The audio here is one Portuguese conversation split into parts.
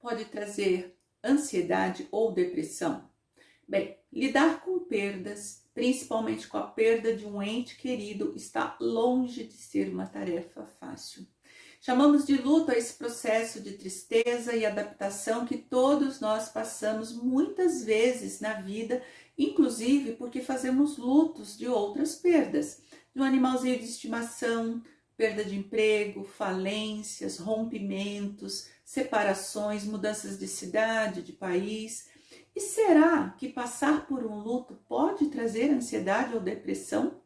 pode trazer ansiedade ou depressão? Bem, lidar com perdas, principalmente com a perda de um ente querido, está longe de ser uma tarefa fácil. Chamamos de luto a esse processo de tristeza e adaptação que todos nós passamos muitas vezes na vida, inclusive porque fazemos lutos de outras perdas, de um animalzinho de estimação, perda de emprego, falências, rompimentos, separações, mudanças de cidade, de país. E será que passar por um luto pode trazer ansiedade ou depressão?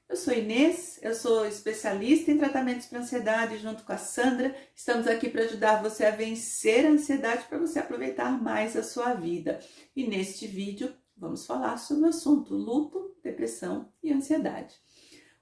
Eu sou Inês, eu sou especialista em tratamentos para ansiedade junto com a Sandra. Estamos aqui para ajudar você a vencer a ansiedade para você aproveitar mais a sua vida. E neste vídeo vamos falar sobre o assunto luto, depressão e ansiedade.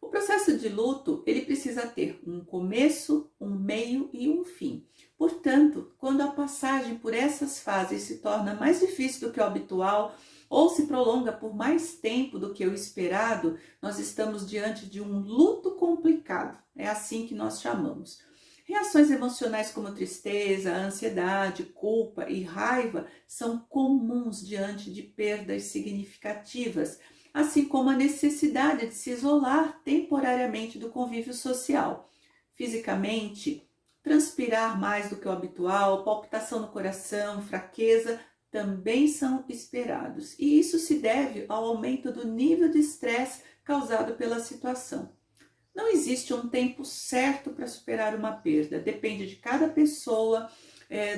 O processo de luto, ele precisa ter um começo, um meio e um fim. Portanto, quando a passagem por essas fases se torna mais difícil do que o habitual ou se prolonga por mais tempo do que o esperado, nós estamos diante de um luto complicado. É assim que nós chamamos. Reações emocionais como tristeza, ansiedade, culpa e raiva são comuns diante de perdas significativas, assim como a necessidade de se isolar temporariamente do convívio social. Fisicamente, transpirar mais do que o habitual, palpitação no coração, fraqueza, também são esperados. E isso se deve ao aumento do nível de estresse causado pela situação. Não existe um tempo certo para superar uma perda, depende de cada pessoa,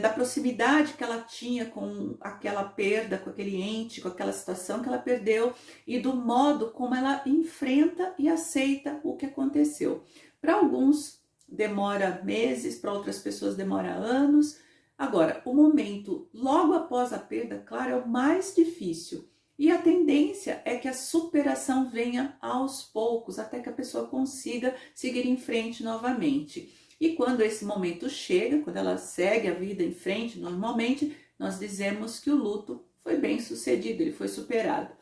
da proximidade que ela tinha com aquela perda, com aquele ente, com aquela situação que ela perdeu e do modo como ela enfrenta e aceita o que aconteceu. Para alguns demora meses, para outras pessoas demora anos. Agora, o momento logo após a perda, claro, é o mais difícil. E a tendência é que a superação venha aos poucos, até que a pessoa consiga seguir em frente novamente. E quando esse momento chega, quando ela segue a vida em frente, normalmente, nós dizemos que o luto foi bem sucedido, ele foi superado.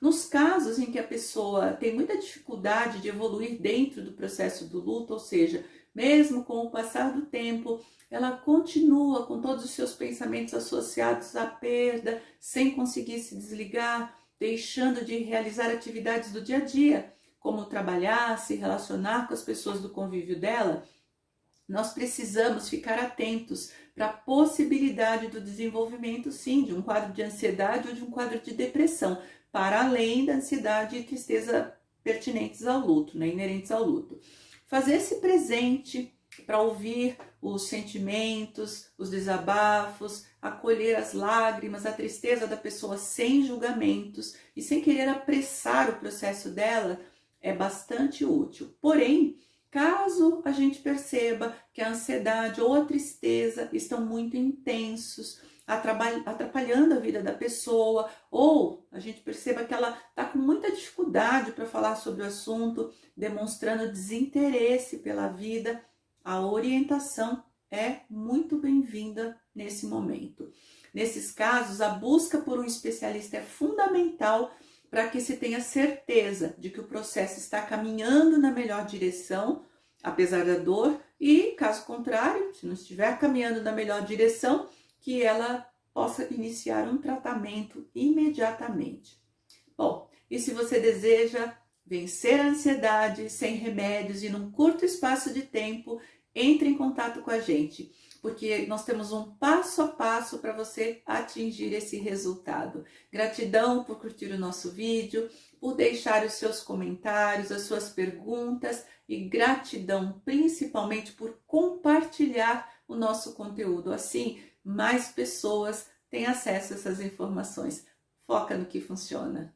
Nos casos em que a pessoa tem muita dificuldade de evoluir dentro do processo do luto, ou seja, mesmo com o passar do tempo, ela continua com todos os seus pensamentos associados à perda, sem conseguir se desligar, deixando de realizar atividades do dia a dia, como trabalhar, se relacionar com as pessoas do convívio dela. Nós precisamos ficar atentos para a possibilidade do desenvolvimento, sim, de um quadro de ansiedade ou de um quadro de depressão, para além da ansiedade e tristeza pertinentes ao luto, inerentes ao luto. Fazer-se presente para ouvir os sentimentos, os desabafos, acolher as lágrimas, a tristeza da pessoa sem julgamentos e sem querer apressar o processo dela é bastante útil. Porém, caso a gente perceba que a ansiedade ou a tristeza estão muito intensos, atrapalhando a vida da pessoa, ou a gente perceba que ela está com muita dificuldade para falar sobre o assunto, demonstrando desinteresse pela vida, a orientação é muito bem-vinda nesse momento. Nesses casos, a busca por um especialista é fundamental para que se tenha certeza de que o processo está caminhando na melhor direção, apesar da dor, e caso contrário, se não estiver caminhando na melhor direção, que ela possa iniciar um tratamento imediatamente. Bom, e se você deseja vencer a ansiedade sem remédios e num curto espaço de tempo, entre em contato com a gente, porque nós temos um passo a passo para você atingir esse resultado. Gratidão por curtir o nosso vídeo, por deixar os seus comentários, as suas perguntas e gratidão principalmente por compartilhar o nosso conteúdo. Assim, mais pessoas têm acesso a essas informações. Foca no que funciona.